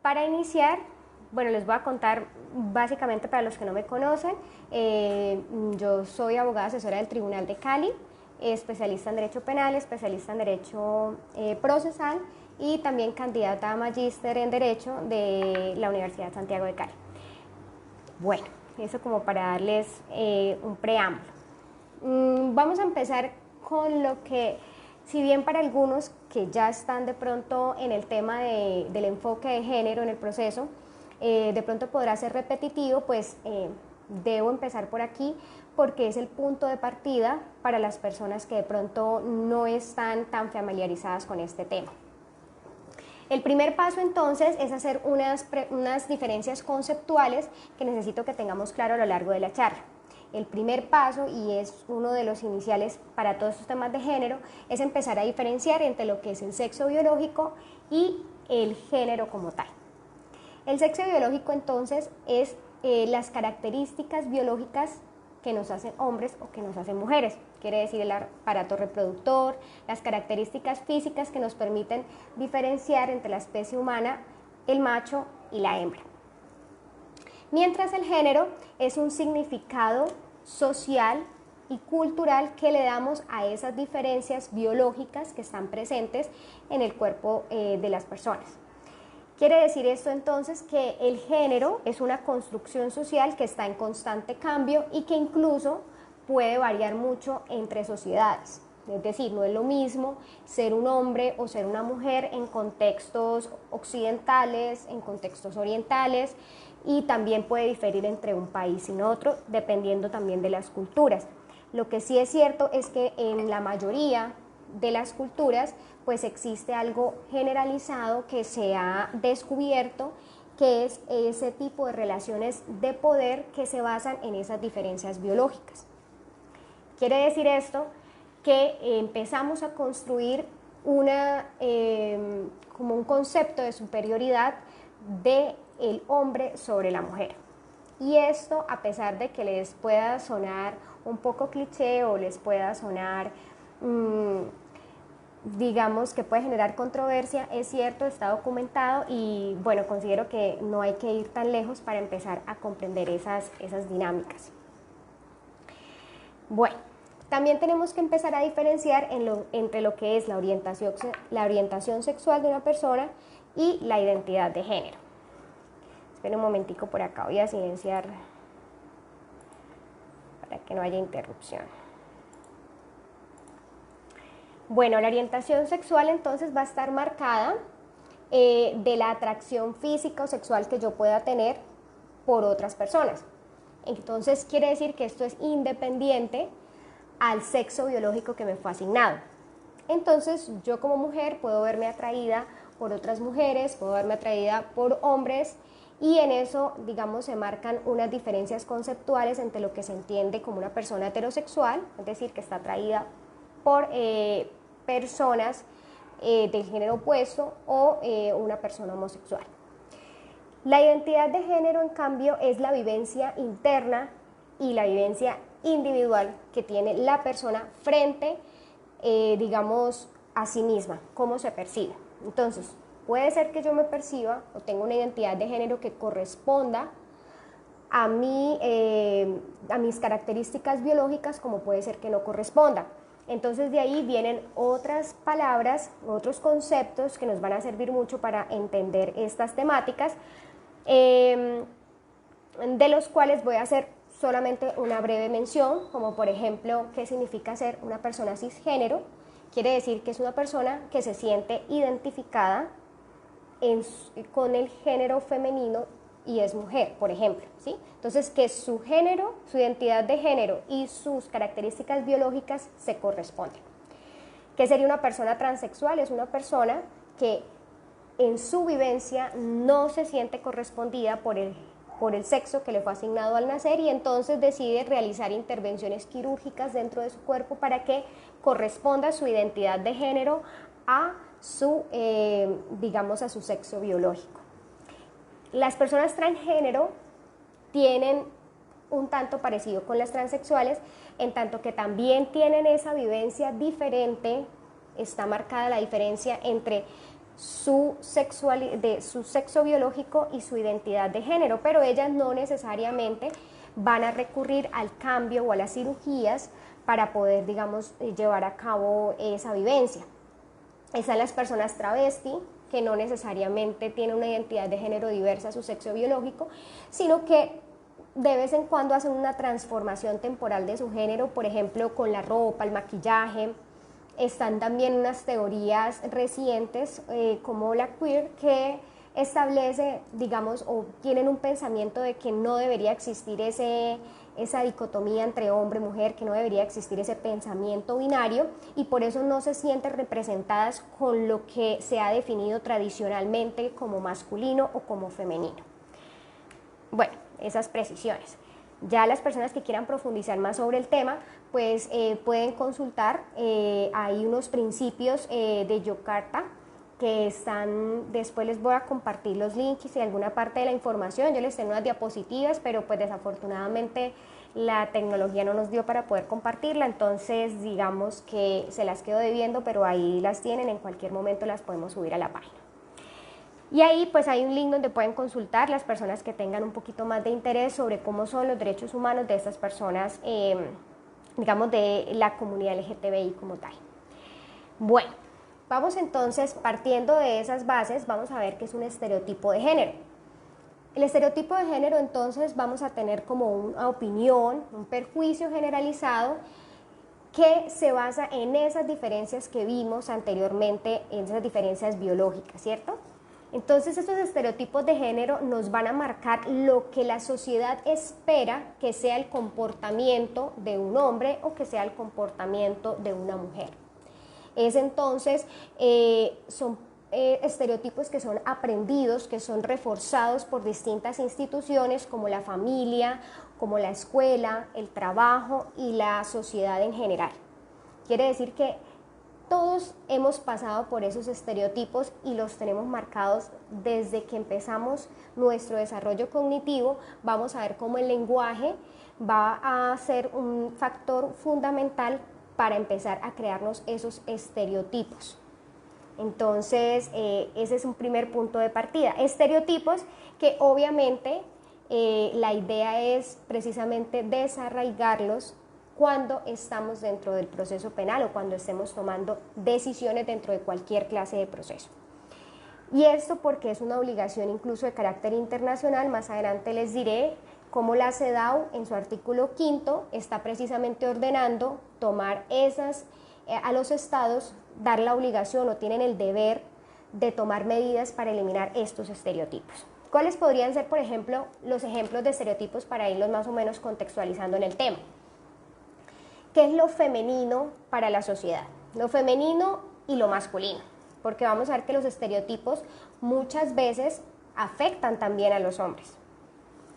Para iniciar, bueno, les voy a contar básicamente para los que no me conocen, yo soy abogada asesora del Tribunal de Cali, especialista en Derecho Penal, especialista en Derecho Procesal y también candidata a magíster en Derecho de la Universidad Santiago de Cali. Bueno, eso como para darles un preámbulo. Vamos a empezar con lo que, si bien para algunos que ya están de pronto en el tema del enfoque de género en el proceso, de pronto podrá ser repetitivo, pues debo empezar por aquí porque es el punto de partida para las personas que de pronto no están tan familiarizadas con este tema. El primer paso entonces es hacer unas diferencias conceptuales que necesito que tengamos claro a lo largo de la charla. El primer paso, y es uno de los iniciales para todos estos temas de género, es empezar a diferenciar entre lo que es el sexo biológico y el género como tal. El sexo biológico entonces es las características biológicas que nos hacen hombres o que nos hacen mujeres, quiere decir el aparato reproductor, las características físicas que nos permiten diferenciar entre la especie humana, el macho y la hembra. Mientras el género es un significado social y cultural que le damos a esas diferencias biológicas que están presentes en el cuerpo de las personas. Quiere decir esto entonces que el género es una construcción social que está en constante cambio y que incluso puede variar mucho entre sociedades. Es decir, no es lo mismo ser un hombre o ser una mujer en contextos occidentales, en contextos orientales, y también puede diferir entre un país y otro, dependiendo también de las culturas. Lo que sí es cierto es que en la mayoría de las culturas pues existe algo generalizado que se ha descubierto, que es ese tipo de relaciones de poder que se basan en esas diferencias biológicas. Quiere decir esto que empezamos a construir como un concepto de superioridad del hombre sobre la mujer. Y esto, a pesar de que les pueda sonar un poco cliché o les pueda sonar digamos que puede generar controversia, es cierto, está documentado y bueno, considero que no hay que ir tan lejos para empezar a comprender esas dinámicas. Bueno, también tenemos que empezar a diferenciar entre lo que es la orientación sexual de una persona y la identidad de género. Esperen un momentico por acá, voy a silenciar para que no haya interrupción. Bueno, la orientación sexual entonces va a estar marcada de la atracción física o sexual que yo pueda tener por otras personas. Entonces quiere decir que esto es independiente al sexo biológico que me fue asignado. Entonces yo como mujer puedo verme atraída por otras mujeres, puedo verme atraída por hombres, y en eso, digamos, se marcan unas diferencias conceptuales entre lo que se entiende como una persona heterosexual, es decir, que está atraída por personas del género opuesto, o una persona homosexual. La identidad de género, en cambio, es la vivencia interna y la vivencia individual que tiene la persona frente, digamos, a sí misma, cómo se percibe. Entonces, puede ser que yo me perciba o tenga una identidad de género que corresponda a mis características biológicas, como puede ser que no corresponda. Entonces de ahí vienen otras palabras, otros conceptos que nos van a servir mucho para entender estas temáticas, de los cuales voy a hacer solamente una breve mención, como por ejemplo, ¿qué significa ser una persona cisgénero? Quiere decir que es una persona que se siente identificada con el género femenino y es mujer, por ejemplo, ¿sí? Entonces, que su género, su identidad de género y sus características biológicas se corresponden. ¿Qué sería una persona transexual? Es una persona que en su vivencia no se siente correspondida por el sexo que le fue asignado al nacer, y entonces decide realizar intervenciones quirúrgicas dentro de su cuerpo para que corresponda su identidad de género a digamos, a su sexo biológico. Las personas transgénero tienen un tanto parecido con las transexuales, en tanto que también tienen esa vivencia diferente, está marcada la diferencia entre de su sexo biológico y su identidad de género, pero ellas no necesariamente van a recurrir al cambio o a las cirugías para poder, digamos, llevar a cabo esa vivencia. Están las personas travesti, que no necesariamente tienen una identidad de género diversa a su sexo biológico, sino que de vez en cuando hacen una transformación temporal de su género, por ejemplo, con la ropa, el maquillaje. Están también unas teorías recientes como la queer, que establece, digamos, o tienen un pensamiento de que no debería existir esa dicotomía entre hombre y mujer, que no debería existir ese pensamiento binario, y por eso no se sienten representadas con lo que se ha definido tradicionalmente como masculino o como femenino. Bueno, esas precisiones. Ya las personas que quieran profundizar más sobre el tema, pues pueden consultar, hay unos principios de Yogyakarta que están, después les voy a compartir los links y alguna parte de la información, yo les tengo unas diapositivas, pero pues desafortunadamente la tecnología no nos dio para poder compartirla, entonces digamos que se las quedo debiendo, pero ahí las tienen, en cualquier momento las podemos subir a la página. Y ahí pues hay un link donde pueden consultar las personas que tengan un poquito más de interés sobre cómo son los derechos humanos de estas personas, digamos, de la comunidad LGTBI como tal. Bueno, vamos entonces, partiendo de esas bases, vamos a ver qué es un estereotipo de género. El estereotipo de género, entonces, vamos a tener como una opinión, un perjuicio generalizado que se basa en esas diferencias que vimos anteriormente, en esas diferencias biológicas, ¿cierto? Entonces, estos estereotipos de género nos van a marcar lo que la sociedad espera que sea el comportamiento de un hombre o que sea el comportamiento de una mujer. Es entonces, son estereotipos que son aprendidos, que son reforzados por distintas instituciones como la familia, como la escuela, el trabajo y la sociedad en general. Quiere decir que todos hemos pasado por esos estereotipos y los tenemos marcados desde que empezamos nuestro desarrollo cognitivo. Vamos a ver cómo el lenguaje va a ser un factor fundamental para empezar a crearnos esos estereotipos. Entonces, ese es un primer punto de partida. Estereotipos que obviamente la idea es precisamente desarraigarlos cuando estamos dentro del proceso penal o cuando estemos tomando decisiones dentro de cualquier clase de proceso. Y esto porque es una obligación incluso de carácter internacional. Más adelante les diré cómo la CEDAW en su artículo 5 está precisamente ordenando tomar a los estados, dar la obligación o tienen el deber de tomar medidas para eliminar estos estereotipos. ¿Cuáles podrían ser, por ejemplo, los ejemplos de estereotipos para irlos más o menos contextualizando en el tema? ¿Qué es lo femenino para la sociedad? Lo femenino y lo masculino, porque vamos a ver que los estereotipos muchas veces afectan también a los hombres.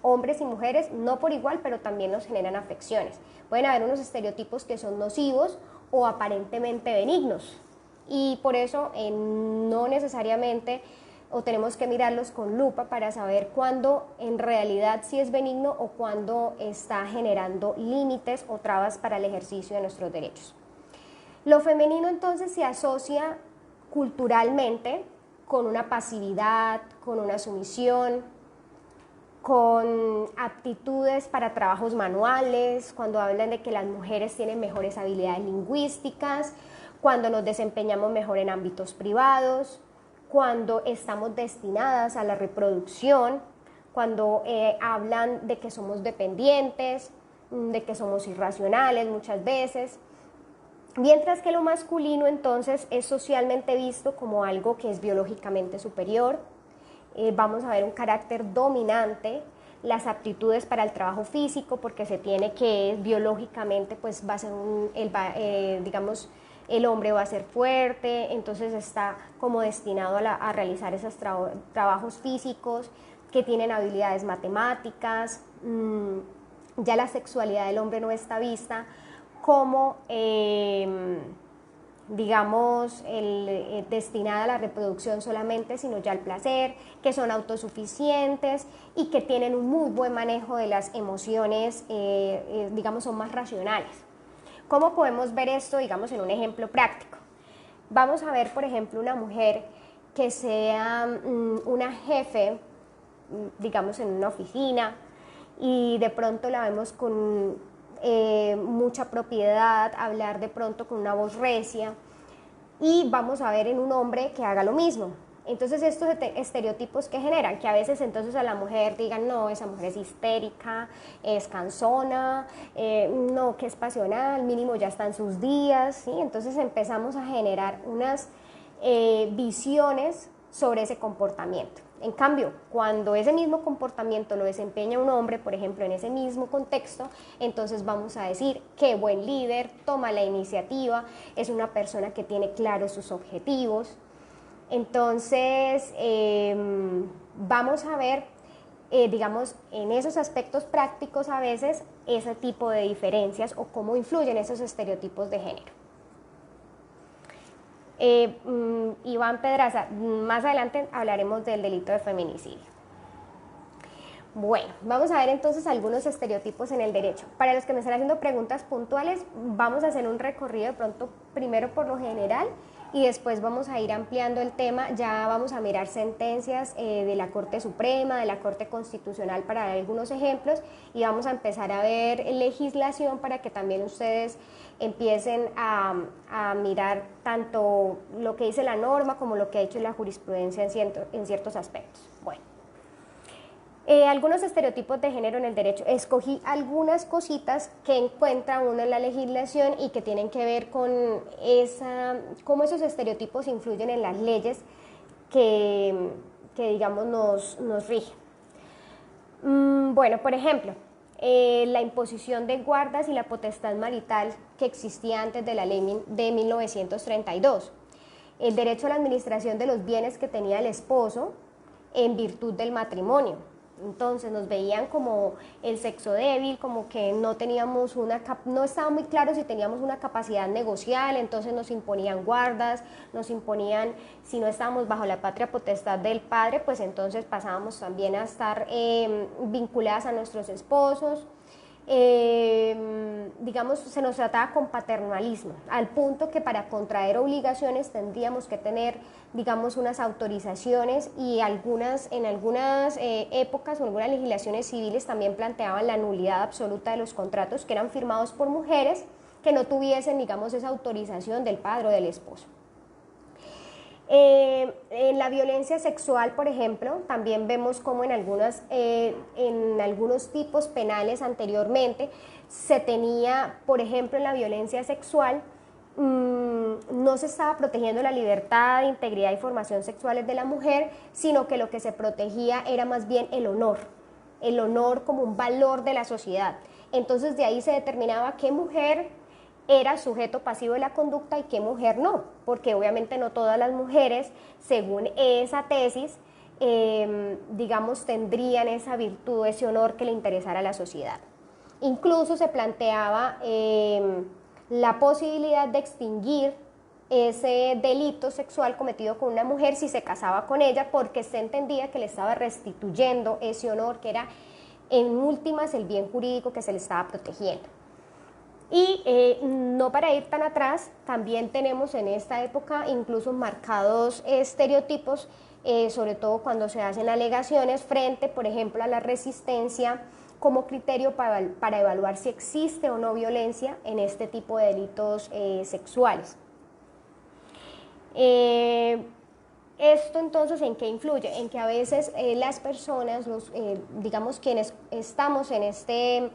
Hombres y mujeres, no por igual, pero también nos generan afecciones. Pueden haber unos estereotipos que son nocivos o aparentemente benignos, y por eso no necesariamente o tenemos que mirarlos con lupa para saber cuándo en realidad sí es benigno o cuándo está generando límites o trabas para el ejercicio de nuestros derechos. Lo femenino entonces se asocia culturalmente con una pasividad, con una sumisión, con aptitudes para trabajos manuales, cuando hablan de que las mujeres tienen mejores habilidades lingüísticas, cuando nos desempeñamos mejor en ámbitos privados, cuando estamos destinadas a la reproducción, cuando hablan de que somos dependientes, de que somos irracionales muchas veces, mientras que lo masculino entonces es socialmente visto como algo que es biológicamente superior. Vamos a ver un carácter dominante, las aptitudes para el trabajo físico, porque se tiene que biológicamente pues va a ser digamos, el hombre va a ser fuerte, entonces está como destinado a realizar esos trabajos físicos, que tienen habilidades matemáticas. Ya la sexualidad del hombre no está vista como, digamos, destinada a la reproducción solamente, sino ya al placer, que son autosuficientes y que tienen un muy buen manejo de las emociones, digamos, son más racionales. ¿Cómo podemos ver esto, digamos, en un ejemplo práctico? Vamos a ver, por ejemplo, una mujer que sea una jefe, digamos, en una oficina, y de pronto la vemos con mucha propiedad, hablar de pronto con una voz recia, y vamos a ver en un hombre que haga lo mismo. Entonces estos estereotipos que generan, que a veces entonces a la mujer digan, no, esa mujer es histérica, es cansona, no, que es pasional, mínimo ya está en sus días, ¿sí? Entonces empezamos a generar unas visiones sobre ese comportamiento. En cambio, cuando ese mismo comportamiento lo desempeña un hombre, por ejemplo, en ese mismo contexto, entonces vamos a decir qué buen líder, toma la iniciativa, es una persona que tiene claros sus objetivos. Entonces, vamos a ver, digamos, en esos aspectos prácticos a veces, ese tipo de diferencias o cómo influyen esos estereotipos de género. Iván Pedraza, más adelante hablaremos del delito de feminicidio. Bueno, vamos a ver entonces algunos estereotipos en el derecho. Para los que me están haciendo preguntas puntuales, vamos a hacer un recorrido de pronto primero por lo general y después vamos a ir ampliando el tema. Ya vamos a mirar sentencias de la Corte Suprema, de la Corte Constitucional para dar algunos ejemplos, y vamos a empezar a ver legislación para que también ustedes empiecen a mirar tanto lo que dice la norma como lo que ha hecho la jurisprudencia en ciertos aspectos. Bueno. Algunos estereotipos de género en el derecho. Escogí algunas cositas que encuentra uno en la legislación y que tienen que ver con cómo esos estereotipos influyen en las leyes que digamos, nos rigen. Bueno, por ejemplo, la imposición de guardas y la potestad marital que existía antes de la ley de 1932. El derecho a la administración de los bienes que tenía el esposo en virtud del matrimonio. Entonces nos veían como el sexo débil, como que no estaba muy claro si teníamos una capacidad negocial, entonces nos imponían guardas, nos imponían, si no estábamos bajo la patria potestad del padre, pues entonces pasábamos también a estar vinculadas a nuestros esposos. Digamos, se nos trataba con paternalismo, al punto que para contraer obligaciones tendríamos que tener, digamos, unas autorizaciones, y en algunas épocas o algunas legislaciones civiles también planteaban la nulidad absoluta de los contratos que eran firmados por mujeres que no tuviesen, digamos, esa autorización del padre o del esposo. En la violencia sexual, por ejemplo, también vemos como en algunos tipos penales anteriormente se tenía, por ejemplo, en la violencia sexual, no se estaba protegiendo la libertad, integridad y formación sexuales de la mujer, sino que lo que se protegía era más bien el honor como un valor de la sociedad. Entonces de ahí se determinaba qué mujer era sujeto pasivo de la conducta y qué mujer no, porque obviamente no todas las mujeres, según esa tesis, digamos, tendrían esa virtud, ese honor que le interesara a la sociedad. Incluso se planteaba la posibilidad de extinguir ese delito sexual cometido con una mujer si se casaba con ella, porque se entendía que le estaba restituyendo ese honor que era en últimas el bien jurídico que se le estaba protegiendo. Y no para ir tan atrás, también tenemos en esta época incluso marcados estereotipos, sobre todo cuando se hacen alegaciones frente, por ejemplo, a la resistencia como criterio para evaluar si existe o no violencia en este tipo de delitos sexuales. Esto entonces, ¿en qué influye? En que a veces las personas, digamos quienes estamos en este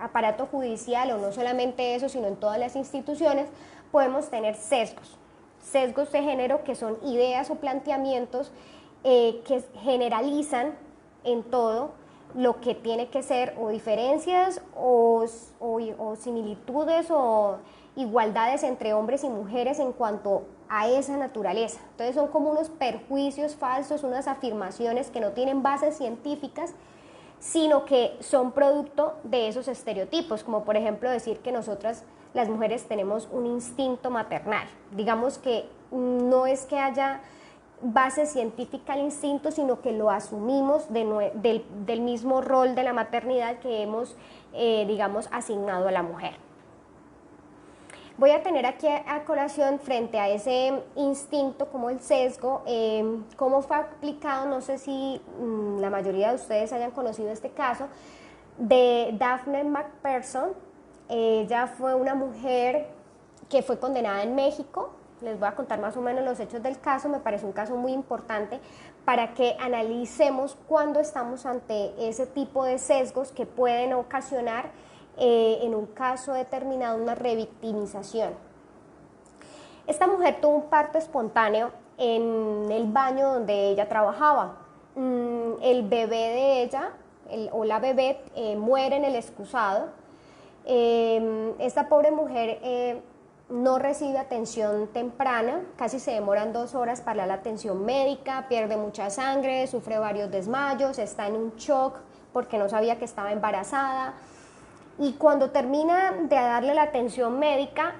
aparato judicial, o no solamente eso, sino en todas las instituciones, podemos tener sesgos de género, que son ideas o planteamientos que generalizan en todo lo que tiene que ser o diferencias o similitudes o igualdades entre hombres y mujeres en cuanto a esa naturaleza. Entonces son como unos perjuicios falsos, unas afirmaciones que no tienen bases científicas, sino que son producto de esos estereotipos, como por ejemplo decir que nosotras las mujeres tenemos un instinto maternal. Digamos que no es que haya base científica al instinto, sino que lo asumimos del mismo rol de la maternidad que hemos, digamos, asignado a la mujer. Voy a tener aquí a colación frente a ese instinto como el sesgo, cómo fue aplicado, no sé si la mayoría de ustedes hayan conocido este caso, de Daphne McPherson. Ella fue una mujer que fue condenada en México. Les voy a contar más o menos los hechos del caso, me parece un caso muy importante para que analicemos cuando estamos ante ese tipo de sesgos que pueden ocasionar en un caso determinado una revictimización. Esta mujer tuvo un parto espontáneo en el baño donde ella trabajaba. El bebé de ella, o la bebé, muere en el excusado. Esta pobre mujer no recibe atención temprana, casi se demoran 2 horas para la atención médica, pierde mucha sangre, sufre varios desmayos, está en un shock porque no sabía que estaba embarazada. Y cuando termina de darle la atención médica,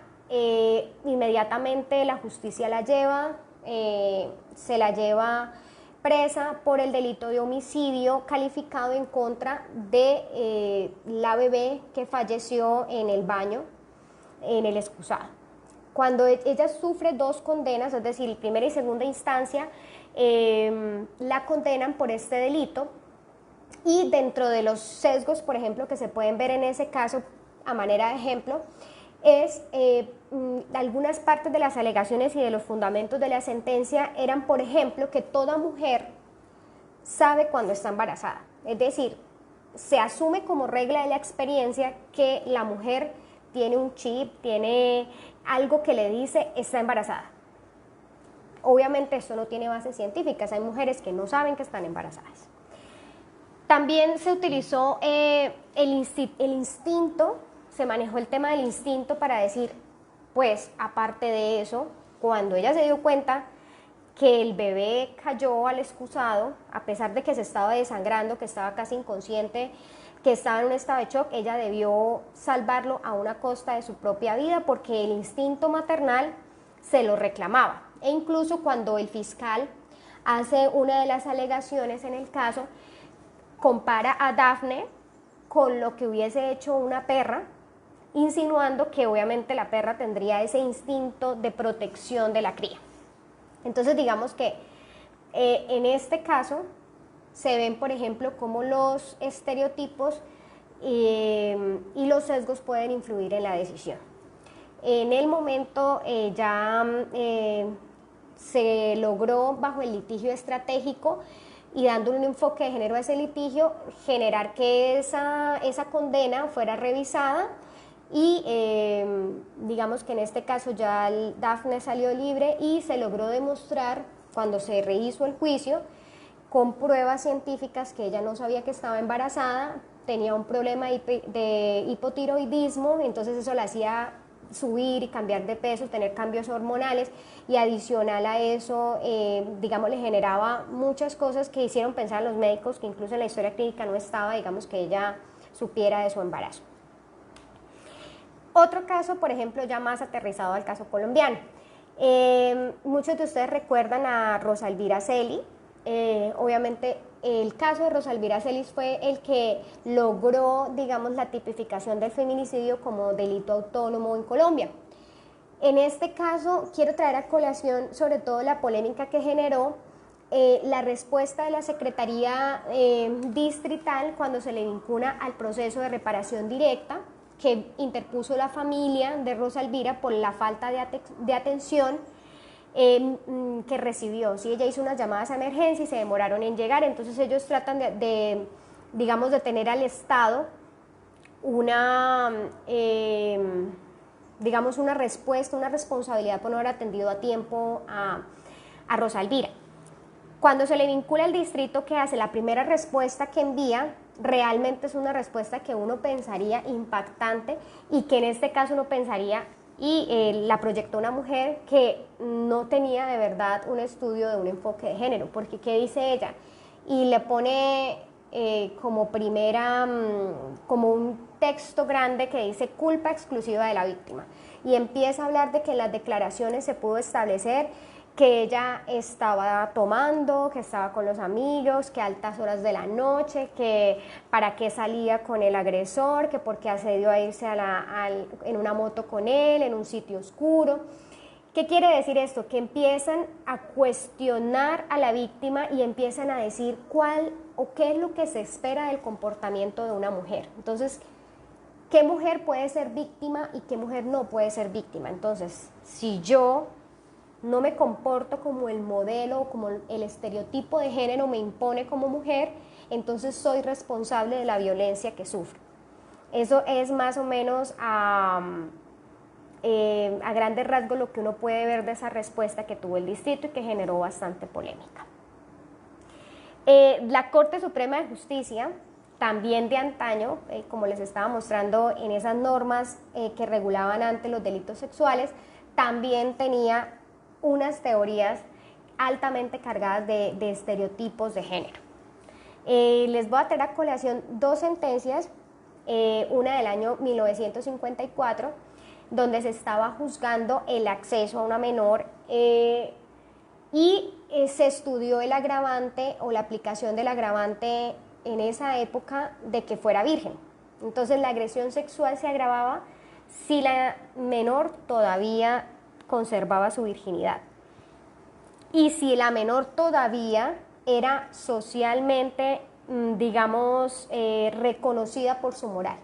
inmediatamente la justicia la lleva, se la lleva presa por el delito de homicidio calificado en contra de la bebé que falleció en el baño, en el excusado. Cuando ella sufre 2 condenas, es decir, primera y segunda instancia, la condenan por este delito. Y dentro de los sesgos, por ejemplo, que se pueden ver en ese caso, a manera de ejemplo, es algunas partes de las alegaciones y de los fundamentos de la sentencia eran, por ejemplo, que toda mujer sabe cuando está embarazada. Es decir, se asume como regla de la experiencia que la mujer tiene un chip, tiene algo que le dice está embarazada. Obviamente esto no tiene bases científicas, hay mujeres que no saben que están embarazadas. También se utilizó el instinto, se manejó el tema del instinto para decir, pues aparte de eso, cuando ella se dio cuenta que el bebé cayó al excusado, a pesar de que se estaba desangrando, que estaba casi inconsciente, que estaba en un estado de shock, ella debió salvarlo a una costa de su propia vida porque el instinto maternal se lo reclamaba. E incluso cuando el fiscal hace una de las alegaciones en el caso, compara a Daphne con lo que hubiese hecho una perra, insinuando que obviamente la perra tendría ese instinto de protección de la cría. Entonces digamos que en este caso se ven, por ejemplo, cómo los estereotipos y los sesgos pueden influir en la decisión. En el momento se logró, bajo el litigio estratégico y dando un enfoque de género a ese litigio, generar que esa condena fuera revisada y digamos que en este caso ya Daphne salió libre y se logró demostrar, cuando se rehizo el juicio, con pruebas científicas, que ella no sabía que estaba embarazada, tenía un problema de hipotiroidismo, entonces eso la hacía subir y cambiar de peso, tener cambios hormonales, y adicional a eso, digamos, le generaba muchas cosas que hicieron pensar a los médicos que incluso en la historia clínica no estaba, digamos, que ella supiera de su embarazo. Otro caso, por ejemplo, ya más aterrizado al caso colombiano. Muchos de ustedes recuerdan a Rosa Elvira Celi. Obviamente el caso de Rosa Elvira Celis fue el que logró, digamos, la tipificación del feminicidio como delito autónomo en Colombia. En este caso quiero traer a colación sobre todo la polémica que generó la respuesta de la Secretaría Distrital cuando se le vincula al proceso de reparación directa que interpuso la familia de Rosa Elvira por la falta de atención que recibió. ¿Sí? Ella hizo unas llamadas a emergencia y se demoraron en llegar, entonces ellos tratan digamos, de tener al Estado digamos, una respuesta, una responsabilidad por no haber atendido a tiempo a Rosa Elvira. Cuando se le vincula al distrito, ¿qué hace? La primera respuesta que envía realmente es una respuesta que uno pensaría impactante y que en este caso uno pensaría, y la proyectó una mujer que no tenía de verdad un estudio de un enfoque de género, porque ¿qué dice ella? Y le pone como primera, como un texto grande que dice culpa exclusiva de la víctima, y empieza a hablar de que en las declaraciones se pudo establecer que ella estaba tomando, que estaba con los amigos, que a altas horas de la noche, que para qué salía con el agresor, que por qué accedió a irse en una moto con él, en un sitio oscuro. ¿Qué quiere decir esto? Que empiezan a cuestionar a la víctima y empiezan a decir cuál o qué es lo que se espera del comportamiento de una mujer. Entonces, ¿qué mujer puede ser víctima y qué mujer no puede ser víctima? Entonces, si yo no me comporto como el modelo, como el estereotipo de género me impone como mujer, entonces soy responsable de la violencia que sufro. Eso es más o menos a grandes rasgos lo que uno puede ver de esa respuesta que tuvo el distrito y que generó bastante polémica. La Corte Suprema de Justicia, también de antaño, como les estaba mostrando en esas normas que regulaban antes los delitos sexuales, también tenía unas teorías altamente cargadas de estereotipos de género. Les voy a traer a colación dos sentencias, una del año 1954, donde se estaba juzgando el acceso a una menor y se estudió el agravante o la aplicación del agravante en esa época de que fuera virgen. Entonces la agresión sexual se agravaba si la menor todavía conservaba su virginidad y si la menor todavía era socialmente, digamos, reconocida por su moral.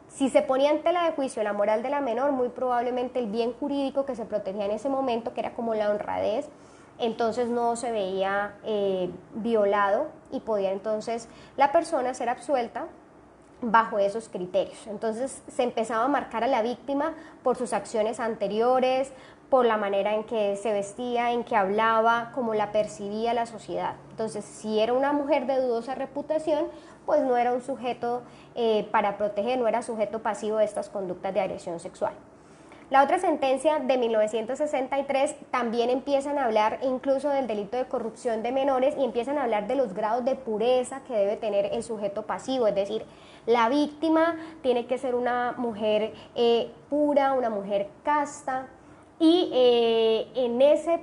Si se ponía en tela de juicio la moral de la menor, muy probablemente el bien jurídico que se protegía en ese momento, que era como la honradez, entonces no se veía violado y podía entonces la persona ser absuelta bajo esos criterios. Entonces se empezaba a marcar a la víctima por sus acciones anteriores, por la manera en que se vestía, en que hablaba, cómo la percibía la sociedad. Entonces, si era una mujer de dudosa reputación, pues no era un sujeto para proteger, no era sujeto pasivo de estas conductas de agresión sexual. La otra sentencia de 1963 también empiezan a hablar incluso del delito de corrupción de menores y empiezan a hablar de los grados de pureza que debe tener el sujeto pasivo, es decir, la víctima tiene que ser una mujer pura, una mujer casta y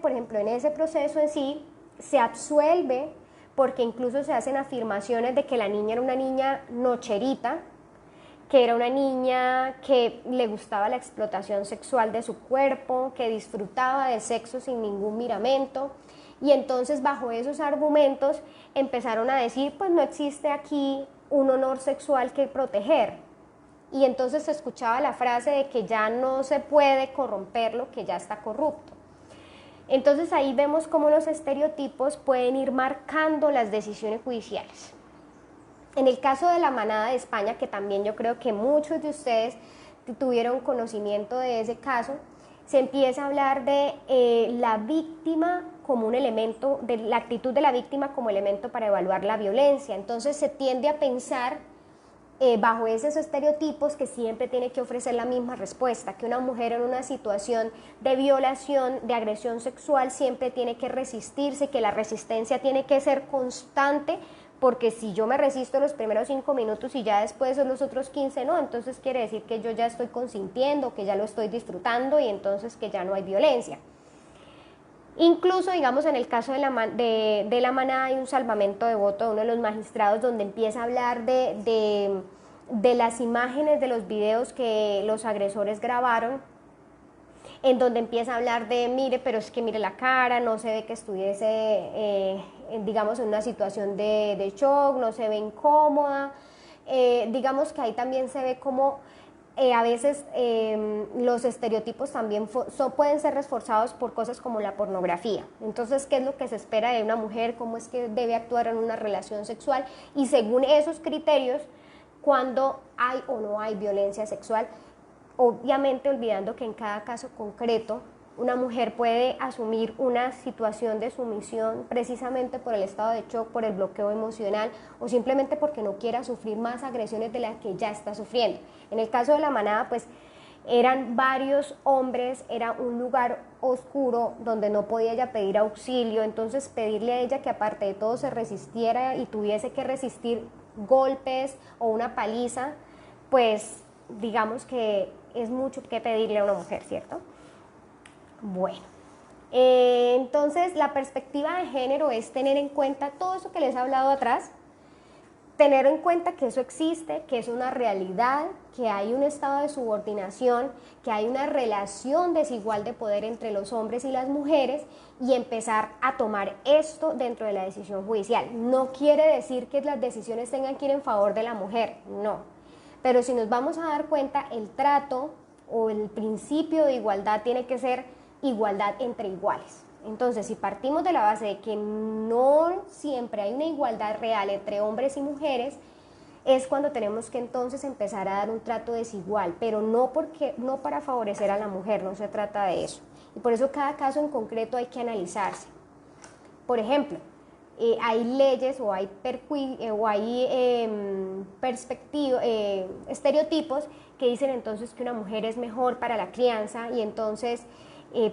por ejemplo, en ese proceso en sí se absuelve porque incluso se hacen afirmaciones de que la niña era una niña nocherita, que era una niña que le gustaba la explotación sexual de su cuerpo, que disfrutaba de sexo sin ningún miramento, y entonces bajo esos argumentos empezaron a decir, pues no existe aquí un honor sexual que proteger, y entonces se escuchaba la frase de que ya no se puede corromperlo, que ya está corrupto. Entonces ahí vemos cómo los estereotipos pueden ir marcando las decisiones judiciales. En el caso de la Manada de España, que también yo creo que muchos de ustedes tuvieron conocimiento de ese caso, se empieza a hablar de la víctima como un elemento, de la actitud de la víctima como elemento para evaluar la violencia. Entonces se tiende a pensar bajo esos estereotipos que siempre tiene que ofrecer la misma respuesta, que una mujer en una situación de violación, de agresión sexual, siempre tiene que resistirse, que la resistencia tiene que ser constante, porque si yo me resisto los primeros 5 minutos y ya después los otros 15 no, entonces quiere decir que yo ya estoy consintiendo, que ya lo estoy disfrutando y entonces que ya no hay violencia. Incluso, digamos, en el caso de la Manada hay un salvamento de voto de uno de los magistrados donde empieza a hablar de las imágenes de los videos que los agresores grabaron, en donde empieza a hablar de, mire, pero es que mire la cara, no se ve que estuviese, digamos, en una situación de shock, no se ve incómoda, digamos que ahí también se ve como a veces los estereotipos también pueden ser reforzados por cosas como la pornografía. Entonces, ¿qué es lo que se espera de una mujer? ¿Cómo es que debe actuar en una relación sexual? Y según esos criterios, cuando hay o no hay violencia sexual, obviamente olvidando que en cada caso concreto una mujer puede asumir una situación de sumisión precisamente por el estado de shock, por el bloqueo emocional o simplemente porque no quiera sufrir más agresiones de las que ya está sufriendo. En el caso de la Manada, pues eran varios hombres, era un lugar oscuro donde no podía ella pedir auxilio, entonces pedirle a ella que aparte de todo se resistiera y tuviese que resistir golpes o una paliza, pues digamos que es mucho que pedirle a una mujer, ¿cierto? Bueno, Entonces, la perspectiva de género es tener en cuenta todo eso que les he hablado atrás, tener en cuenta que eso existe, que es una realidad, que hay un estado de subordinación, que hay una relación desigual de poder entre los hombres y las mujeres y empezar a tomar esto dentro de la decisión judicial. No quiere decir que las decisiones tengan que ir en favor de la mujer, no. Pero si nos vamos a dar cuenta, el trato o el principio de igualdad tiene que ser igualdad entre iguales. Entonces, si partimos de la base de que no siempre hay una igualdad real entre hombres y mujeres, es cuando tenemos que entonces empezar a dar un trato desigual, pero no para favorecer a la mujer, no se trata de eso. Y por eso cada caso en concreto hay que analizarse. Por ejemplo, hay leyes o hay estereotipos que dicen entonces que una mujer es mejor para la crianza y entonces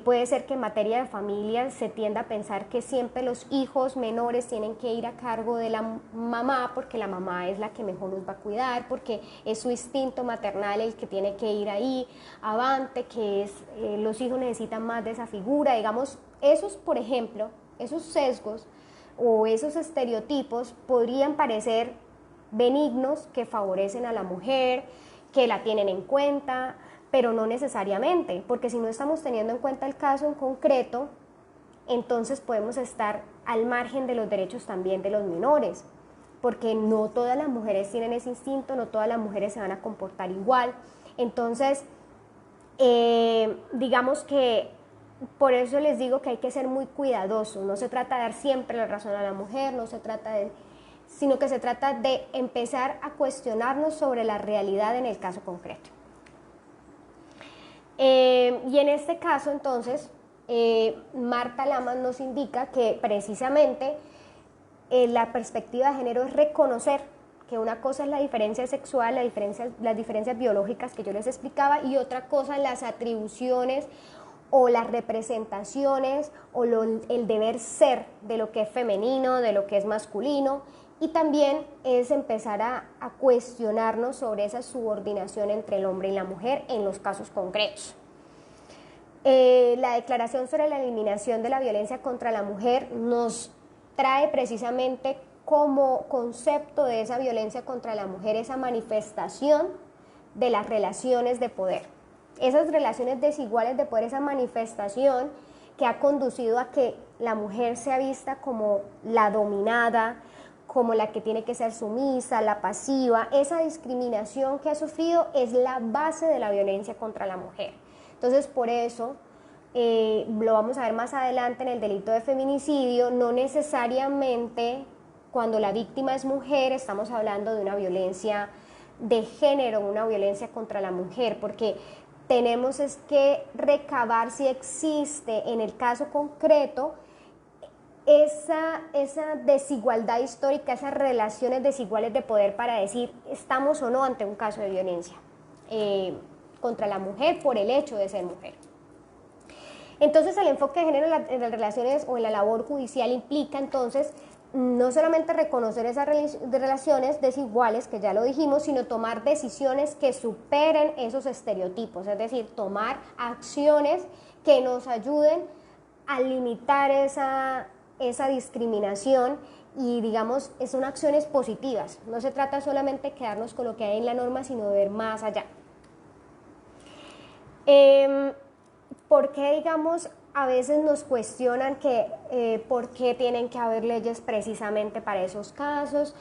puede ser que en materia de familia se tienda a pensar que siempre los hijos menores tienen que ir a cargo de la mamá porque la mamá es la que mejor los va a cuidar, porque es su instinto maternal el que tiene que ir ahí avante, que los hijos necesitan más de esa figura, digamos, esos, por ejemplo, esos sesgos o esos estereotipos podrían parecer benignos, que favorecen a la mujer, que la tienen en cuenta, pero no necesariamente, porque si no estamos teniendo en cuenta el caso en concreto, entonces podemos estar al margen de los derechos también de los menores, porque no todas las mujeres tienen ese instinto, no todas las mujeres se van a comportar igual. Entonces, digamos que por eso les digo que hay que ser muy cuidadosos, no se trata de dar siempre la razón a la mujer, sino que se trata de empezar a cuestionarnos sobre la realidad en el caso concreto. Y en este caso, entonces, Marta Lamas nos indica que precisamente la perspectiva de género es reconocer que una cosa es la diferencia sexual, las diferencias biológicas que yo les explicaba, y otra cosa las atribuciones o las representaciones o el deber ser de lo que es femenino, de lo que es masculino, y también es empezar a cuestionarnos sobre esa subordinación entre el hombre y la mujer en los casos concretos. La Declaración sobre la Eliminación de la Violencia contra la Mujer nos trae precisamente como concepto de esa violencia contra la mujer esa manifestación de las relaciones de poder. Esas relaciones desiguales de poder, esa manifestación que ha conducido a que la mujer sea vista como la dominada, como la que tiene que ser sumisa, la pasiva, esa discriminación que ha sufrido es la base de la violencia contra la mujer. Entonces, por eso, lo vamos a ver más adelante en el delito de feminicidio, no necesariamente cuando la víctima es mujer estamos hablando de una violencia de género, una violencia contra la mujer, porque tenemos es que recabar si existe en el caso concreto esa desigualdad histórica, esas relaciones desiguales de poder para decir estamos o no ante un caso de violencia contra la mujer por el hecho de ser mujer. Entonces el enfoque de género en las relaciones o en la labor judicial implica entonces no solamente reconocer esas relaciones desiguales, que ya lo dijimos, sino tomar decisiones que superen esos estereotipos, es decir, tomar acciones que nos ayuden a limitar esa discriminación y, digamos, son acciones positivas. No se trata solamente de quedarnos con lo que hay en la norma, sino de ver más allá. ¿Por qué, digamos, a veces nos cuestionan que por qué tienen que haber leyes precisamente para esos casos?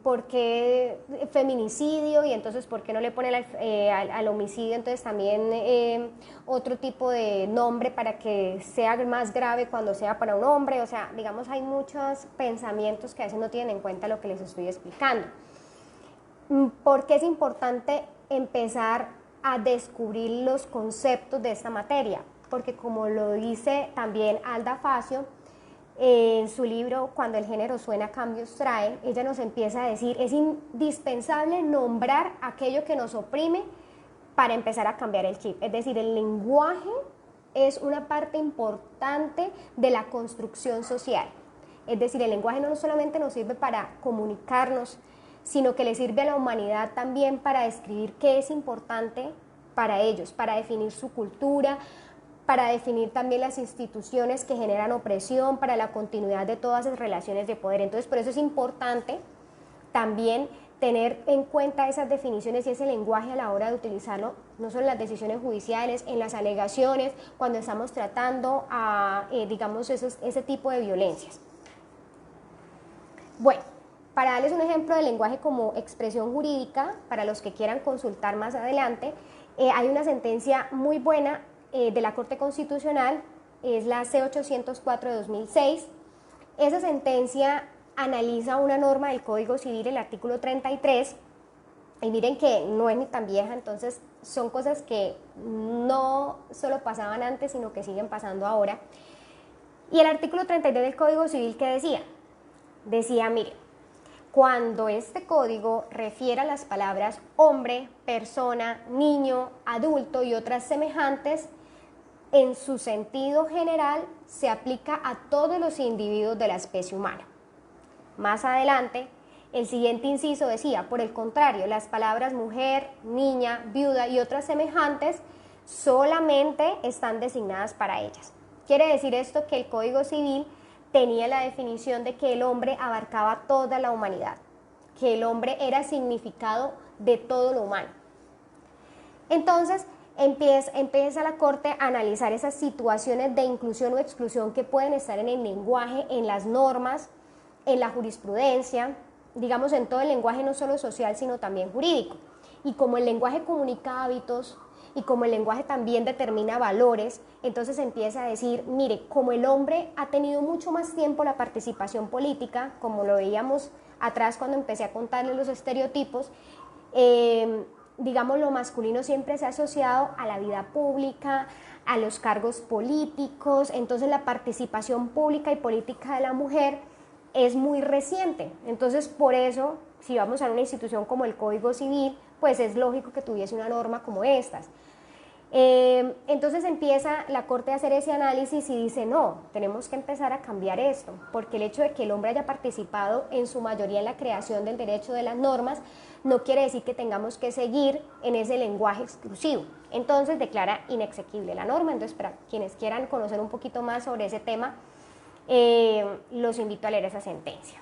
¿Por qué feminicidio? Y entonces, ¿por qué no le ponen al homicidio entonces también otro tipo de nombre para que sea más grave cuando sea para un hombre? O sea, digamos, hay muchos pensamientos que a veces no tienen en cuenta lo que les estoy explicando. ¿Por qué es importante empezar a descubrir los conceptos de esta materia? Porque como lo dice también Alda Facio en su libro Cuando el género suena, cambios trae, ella nos empieza a decir, es indispensable nombrar aquello que nos oprime para empezar a cambiar el chip. Es decir, el lenguaje es una parte importante de la construcción social. Es decir, el lenguaje no solamente nos sirve para comunicarnos, sino que le sirve a la humanidad también para describir qué es importante para ellos, para definir su cultura, para definir también las instituciones que generan opresión, para la continuidad de todas esas relaciones de poder. Entonces, por eso es importante también tener en cuenta esas definiciones y ese lenguaje a la hora de utilizarlo, no solo en las decisiones judiciales, en las alegaciones, cuando estamos tratando digamos, ese tipo de violencias. Bueno, para darles un ejemplo de lenguaje como expresión jurídica, para los que quieran consultar más adelante, hay una sentencia muy buena de la Corte Constitucional, es la C804 de 2006. Esa sentencia analiza una norma del Código Civil, el artículo 33, y miren que no es ni tan vieja, entonces son cosas que no solo pasaban antes, sino que siguen pasando ahora. Y el artículo 33 del Código Civil, ¿qué decía? Decía, mire, cuando este código refiere a las palabras hombre, persona, niño, adulto y otras semejantes, en su sentido general se aplica a todos los individuos de la especie humana. Más adelante, el siguiente inciso decía, por el contrario, las palabras mujer, niña, viuda y otras semejantes solamente están designadas para ellas. Quiere decir esto que el Código Civil tenía la definición de que el hombre abarcaba toda la humanidad, que el hombre era significado de todo lo humano. Entonces, empieza la Corte a analizar esas situaciones de inclusión o exclusión que pueden estar en el lenguaje, en las normas, en la jurisprudencia, digamos en todo el lenguaje no solo social sino también jurídico. Y como el lenguaje comunica hábitos y como el lenguaje también determina valores, entonces empieza a decir, mire, como el hombre ha tenido mucho más tiempo la participación política, como lo veíamos atrás cuando empecé a contarles los estereotipos, digamos lo masculino siempre se ha asociado a la vida pública, a los cargos políticos, entonces la participación pública y política de la mujer es muy reciente. Entonces, por eso, si vamos a una institución como el Código Civil, pues es lógico que tuviese una norma como estas. Entonces empieza la Corte a hacer ese análisis y dice, no, tenemos que empezar a cambiar esto, porque el hecho de que el hombre haya participado en su mayoría en la creación del derecho de las normas, no quiere decir que tengamos que seguir en ese lenguaje exclusivo. Entonces declara inexequible la norma. Entonces, para quienes quieran conocer un poquito más sobre ese tema, los invito a leer esa sentencia.